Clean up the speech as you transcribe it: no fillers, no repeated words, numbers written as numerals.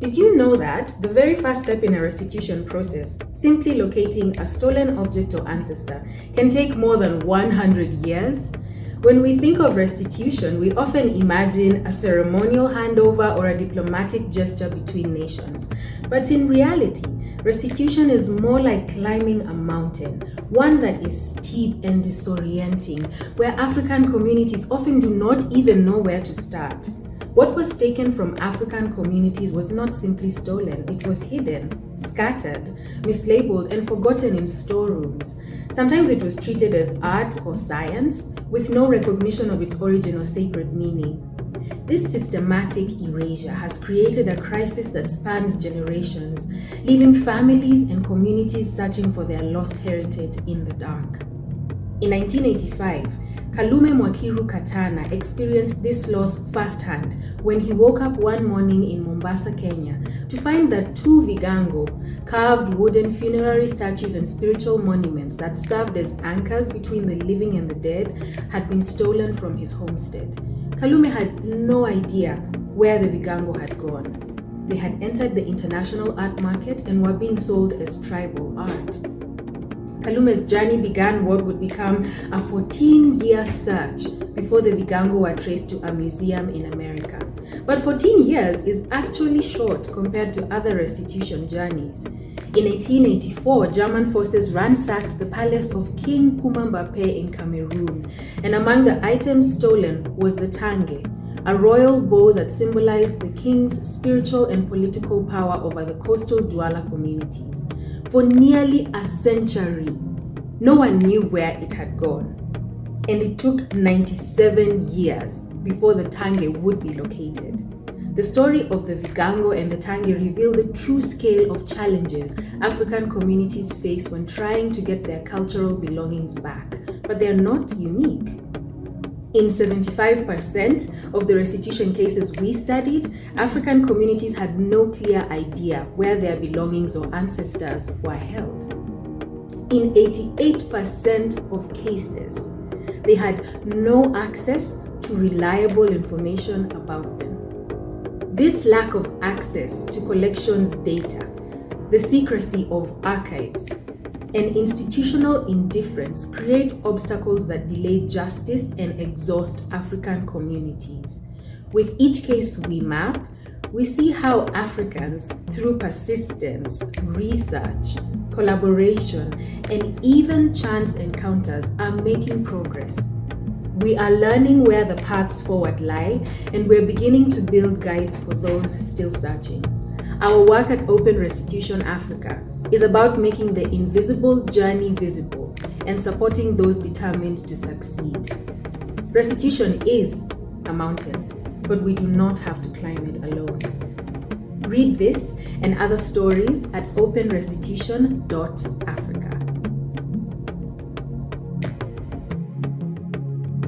Did you know that the very first step in a restitution process, simply locating a stolen object or ancestor, can take more than 100 years? When we think of restitution, we often imagine a ceremonial handover or a diplomatic gesture between nations. But in reality, restitution is more like climbing a mountain, one that is steep and disorienting, where African communities often do not even know where to start. What was taken from African communities was not simply stolen, it was hidden, scattered, mislabeled, and forgotten in storerooms. Sometimes it was treated as art or science, with no recognition of its origin or sacred meaning. This systematic erasure has created a crisis that spans generations, leaving families and communities searching for their lost heritage in the dark. In 1985, Kalume Mwakiru Katana experienced this loss firsthand when he woke up one morning in Mombasa, Kenya, to find that two Vigango, carved wooden funerary statues and spiritual monuments that served as anchors between the living and the dead, had been stolen from his homestead. Kalume had no idea where the Vigango had gone. They had entered the international art market and were being sold as tribal art. Kalume's journey began what would become a 14-year search before the Vigango were traced to a museum in America. But 14 years is actually short compared to other restitution journeys. In 1884, German forces ransacked the palace of King Kumambape in Cameroon, and among the items stolen was the tange, a royal bow that symbolized the king's spiritual and political power over the coastal Douala communities. For nearly a century, no one knew where it had gone, and it took 97 years before the tange would be located. The story of the Vigango and the tange reveal the true scale of challenges African communities face when trying to get their cultural belongings back, but they are not unique. In 75% of the restitution cases we studied, African communities had no clear idea where their belongings or ancestors were held. In 88% of cases, they had no access to reliable information about them. This lack of access to collections data, the secrecy of archives, and institutional indifference create obstacles that delay justice and exhaust African communities. With each case we map, we see how Africans, through persistence, research, collaboration, and even chance encounters, are making progress. We are learning where the paths forward lie, and we're beginning to build guides for those still searching. Our work at Open Restitution Africa is about making the invisible journey visible and supporting those determined to succeed. Restitution is a mountain, but we do not have to climb it alone. Read this and other stories at openrestitution.africa.